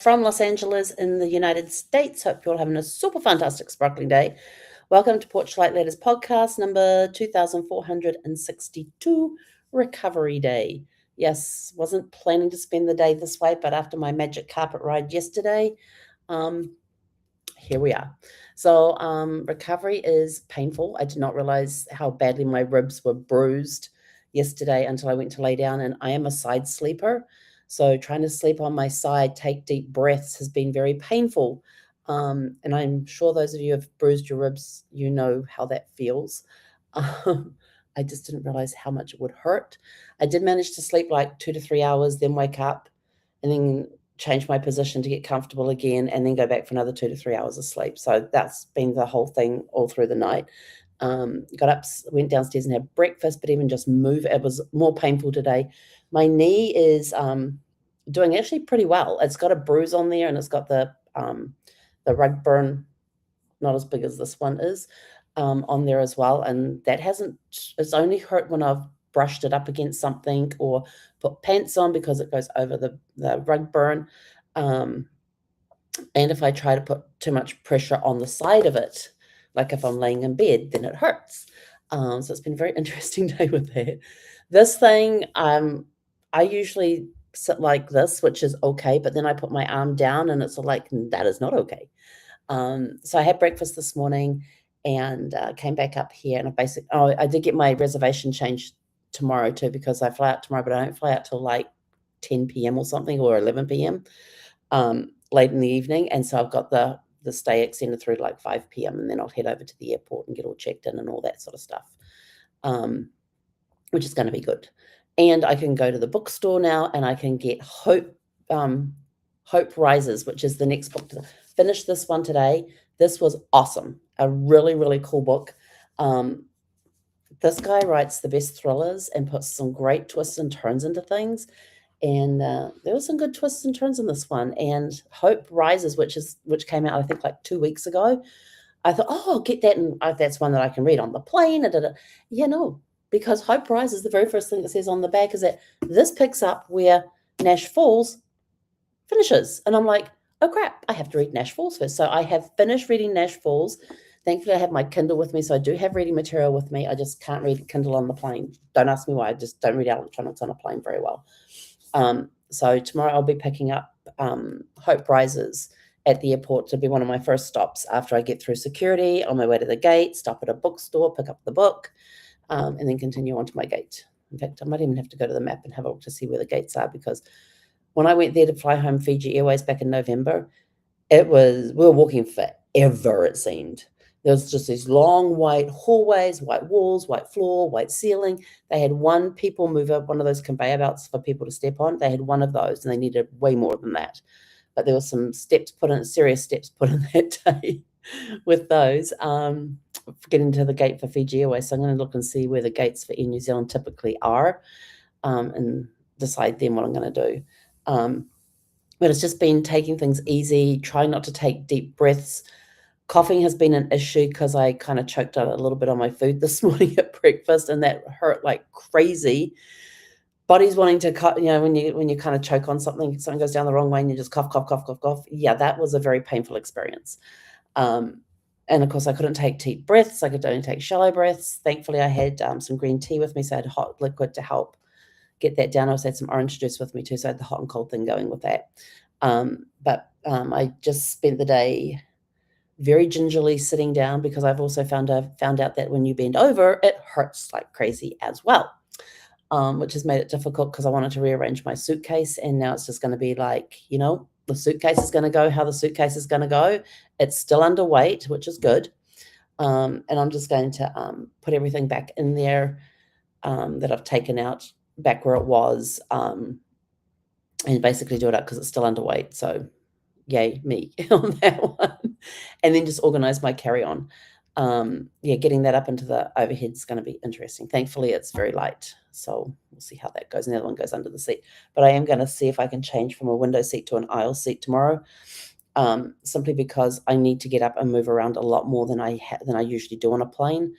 from Los Angeles in the United States. Hope you're all having a super fantastic, sparkling day. Welcome to Porchlight Letters podcast number 2462, Recovery Day. Yes, wasn't planning to spend the day this way, but after my magic carpet ride yesterday, here we are. So, recovery is painful. I did not realize how badly my ribs were bruised yesterday until I went to lay down, and I am a side sleeper. So, trying to sleep on my side, take deep breaths, has been very painful. And I'm sure those of you who have bruised your ribs, you know how that feels. I just didn't realize how much it would hurt. I did manage to sleep like 2 to 3 hours, then wake up, and then change my position to get comfortable again, and then go back for another 2 to 3 hours of sleep. So that's been the whole thing all through the night. Got up, went downstairs and had breakfast, but even just move, it was more painful today. My knee is doing actually pretty well. It's got a bruise on there, and it's got the rug burn, not as big as this one is, on there as well. And that it's only hurt when I've brushed it up against something or put pants on because it goes over the rug burn. And if I try to put too much pressure on the side of it, like if I'm laying in bed, then it hurts. So it's been a very interesting day with that. This thing, I usually sit like this, which is okay, but then I put my arm down and it's like, that is not okay. So I had breakfast this morning and came back up here, and I did get my reservation changed tomorrow too, because I fly out tomorrow, but I don't fly out till like 10 p.m. or something, or 11 p.m. Late in the evening. And so I've got the stay extended through to like 5 p.m. and then I'll head over to the airport and get all checked in and all that sort of stuff, which is going to be good. And I can go to the bookstore now and I can get Hope Rises, which is the next book. Finished this one today. This was awesome. A really, really cool book. This guy writes the best thrillers and puts some great twists and turns into things. And there were some good twists and turns in this one. And Hope Rises, which came out, I think, like 2 weeks ago. I thought, I'll get that, and that's one that I can read on the plane. Yeah, no, because Hope Rises, the very first thing it says on the back is that this picks up where Nash Falls finishes. And I'm like, oh crap, I have to read Nash Falls first. So I have finished reading Nash Falls. Thankfully, I have my Kindle with me, so I do have reading material with me. I just can't read Kindle on the plane. Don't ask me why. I just don't read electronics on a plane very well. So tomorrow I'll be picking up Hope Rises at the airport to be one of my first stops after I get through security, on my way to the gate, stop at a bookstore, pick up the book, and then continue on to my gate. In fact, I might even have to go to the map and have a look to see where the gates are, because when I went there to fly home Fiji Airways back in November, we were walking forever, it seemed. There was just these long white hallways, white walls, white floor, white ceiling. They had one people mover, one of those conveyor belts for people to step on. They had one of those, and they needed way more than that. But there were some serious steps put in that day with those, getting to the gate for Fiji Airways. So I'm going to look and see where the gates for Air New Zealand typically are, and decide then what I'm going to do. But it's just been taking things easy, trying not to take deep breaths. Coughing has been an issue because I kind of choked out a little bit on my food this morning at breakfast, and that hurt like crazy. Body's wanting to cut, when you kind of choke on something goes down the wrong way and you just cough, cough, cough, cough, cough. Yeah, that was a very painful experience. And of course, I couldn't take deep breaths. I could only take shallow breaths. Thankfully, I had some green tea with me, so I had hot liquid to help get that down. I also had some orange juice with me too, so I had the hot and cold thing going with that. But I just spent the day very gingerly sitting down, because I've also found out that when you bend over, it hurts like crazy as well, which has made it difficult because I wanted to rearrange my suitcase, and now it's just going to be like, the suitcase is going to go how the suitcase is going to go. It's still underweight, which is good. And I'm just going to put everything back in there that I've taken out back where it was, and basically do it up because it's still underweight. So yay me on that one. And then just organize my carry-on. Getting that up into the overhead is going to be interesting. Thankfully, it's very light, so we'll see how that goes. And the other one goes under the seat. But I am going to see if I can change from a window seat to an aisle seat tomorrow, simply because I need to get up and move around a lot more than I usually do on a plane.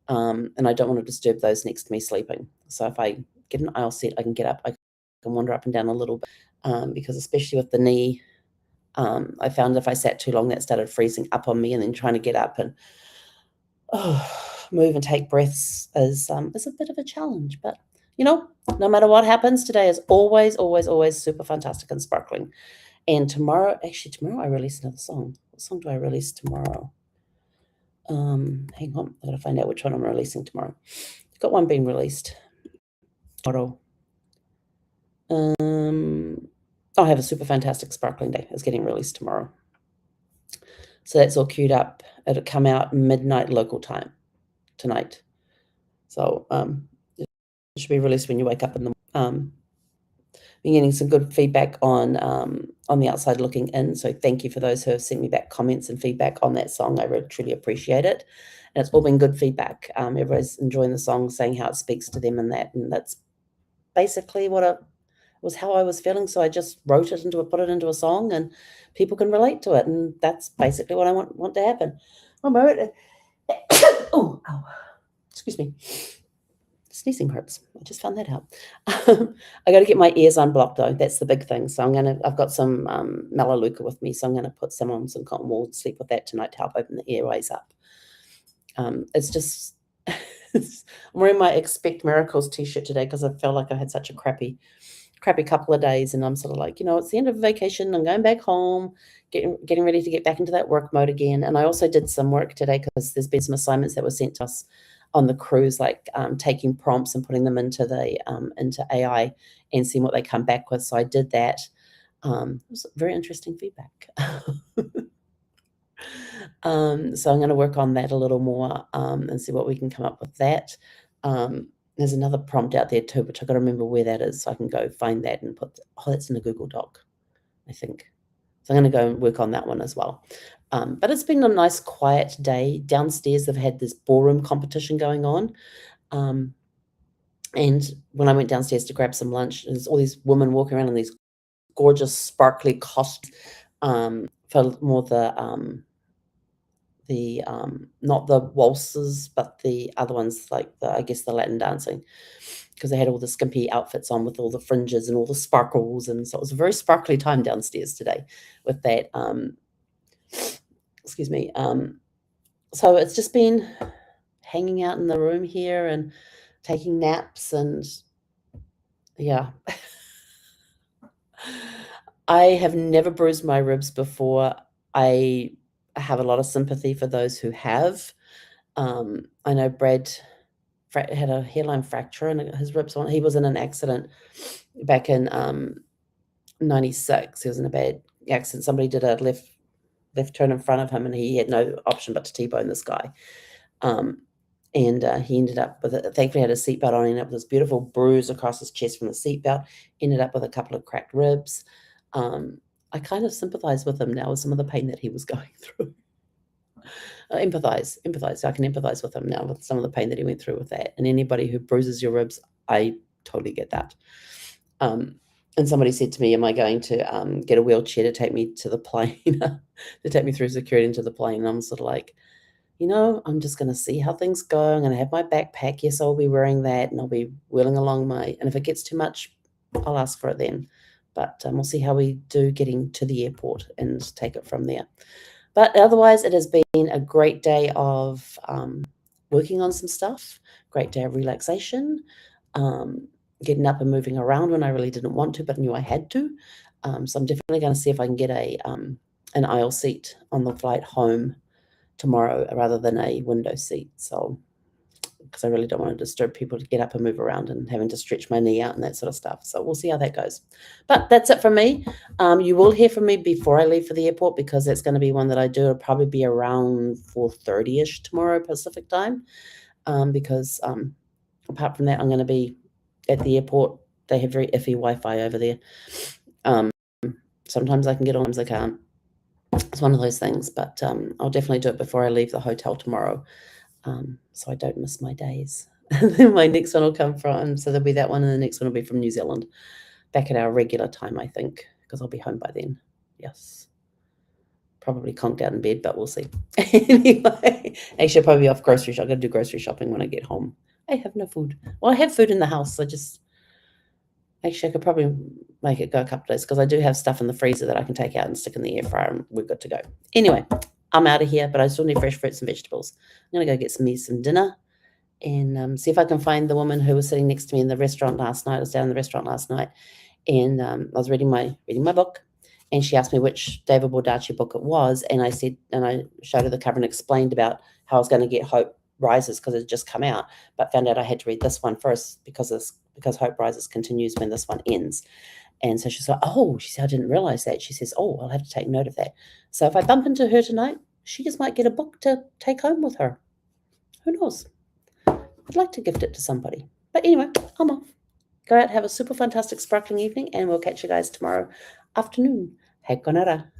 And I don't want to disturb those next to me sleeping. So if I get an aisle seat, I can get up, I can wander up and down a little bit, because especially with the knee, I found if I sat too long, that started freezing up on me, and then trying to get up and move and take breaths is a bit of a challenge. But no matter what happens, today is always, always, always super fantastic and sparkling. And tomorrow I release another song. What song do I release tomorrow? Hang on, I gotta find out which one I'm releasing tomorrow. I've got one being released tomorrow. I have a super fantastic sparkling day. It's getting released tomorrow. So that's all queued up. It'll come out midnight local time tonight. So it should be released when you wake up in the been getting some good feedback on the outside looking in. So thank you for those who have sent me back comments and feedback on that song. I really truly appreciate it. And it's all been good feedback. Everybody's enjoying the song, saying how it speaks to them and that's basically was how I was feeling. So I just put it into a song, and people can relate to it. And that's basically what I want to happen. One moment. Oh, excuse me. Sneezing hurts. I just found that out. I got to get my ears unblocked though. That's the big thing. So I've got some Melaleuca with me, so I'm going to put some on some cotton wool, sleep with that tonight to help open the airways up. It's just, I'm wearing my Expect Miracles t-shirt today because I felt like I had such a crappy couple of days, and I'm sort of like, it's the end of vacation. I'm going back home, getting ready to get back into that work mode again. And I also did some work today because there's been some assignments that were sent to us on the cruise, like taking prompts and putting them into AI and seeing what they come back with. So I did that. It was very interesting feedback. So I'm going to work on that a little more and see what we can come up with that. There's another prompt out there too, which I've got to remember where that is, so I can go find that and that's in a Google Doc, I think. So I'm going to go and work on that one as well. But it's been a nice, quiet day. Downstairs, they've had this ballroom competition going on. And when I went downstairs to grab some lunch, there's all these women walking around in these gorgeous, sparkly costumes for more not the waltzes, but the other ones, like I guess the Latin dancing, because they had all the skimpy outfits on with all the fringes and all the sparkles. And so it was a very sparkly time downstairs today with that. Excuse me. So it's just been hanging out in the room here and taking naps, and yeah. I have never bruised my ribs before. I have a lot of sympathy for those who have. I know Brad had a hairline fracture in his ribs. He was in an accident back in 96. He was in a bad accident. Somebody did a left turn in front of him, and he had no option but to T-bone this guy. And he ended up with thankfully had a seatbelt on, ended up with this beautiful bruise across his chest from the seatbelt, ended up with a couple of cracked ribs. I kind of sympathize with him now with some of the pain that he was going through. Empathize. I can empathize with him now with some of the pain that he went through with that. And anybody who bruises your ribs, I totally get that. And somebody said to me, am I going to get a wheelchair to take me to the plane, to take me through security into the plane? And I'm sort of like, I'm just going to see how things go. I'm going to have my backpack. Yes, I'll be wearing that, and I'll be wheeling along and if it gets too much, I'll ask for it then. But we'll see how we do getting to the airport and take it from there. But otherwise, it has been a great day of working on some stuff, great day of relaxation, getting up and moving around when I really didn't want to, but knew I had to. So I'm definitely going to see if I can get an aisle seat on the flight home tomorrow rather than a window seat. So, because I really don't want to disturb people to get up and move around and having to stretch my knee out and that sort of stuff. So we'll see how that goes. But that's it from me. You will hear from me before I leave for the airport, because it's going to be one that I do. It'll probably be around 4:30ish tomorrow Pacific time. Because apart from that, I'm going to be at the airport. They have very iffy Wi-Fi over there. Sometimes I can get on, sometimes I can't. It's one of those things, but I'll definitely do it before I leave the hotel tomorrow, so I don't miss my days. And then my next one will come from, so there'll be that one, and the next one will be from New Zealand, back at our regular time, I think, because I'll be home by then. Yes. Probably conked out in bed, but we'll see. Anyway, actually, I'll probably be off grocery shop. I've got to do grocery shopping when I get home. I have no food. Well, I have food in the house. I just Actually, I could probably make it go a couple of days because I do have stuff in the freezer that I can take out and stick in the air fryer, and we're good to go. Anyway, I'm out of here, but I still need fresh fruits and vegetables. I'm gonna go get me some dinner and see if I can find the woman who was sitting next to me in the restaurant last night. I was down in the restaurant last night, and I was reading my book, and she asked me which David Baldacci book it was, and I showed her the cover and explained about how I was going to get Hope Rises because it had just come out, but found out I had to read this one first because Hope Rises continues when this one ends. And so she's like, oh, she said, I didn't realize that. She says, oh, I'll have to take note of that. So if I bump into her tonight, she just might get a book to take home with her. Who knows? I'd like to gift it to somebody. But anyway, I'm off. Go out, have a super fantastic sparkling evening, and we'll catch you guys tomorrow afternoon. Hei konara.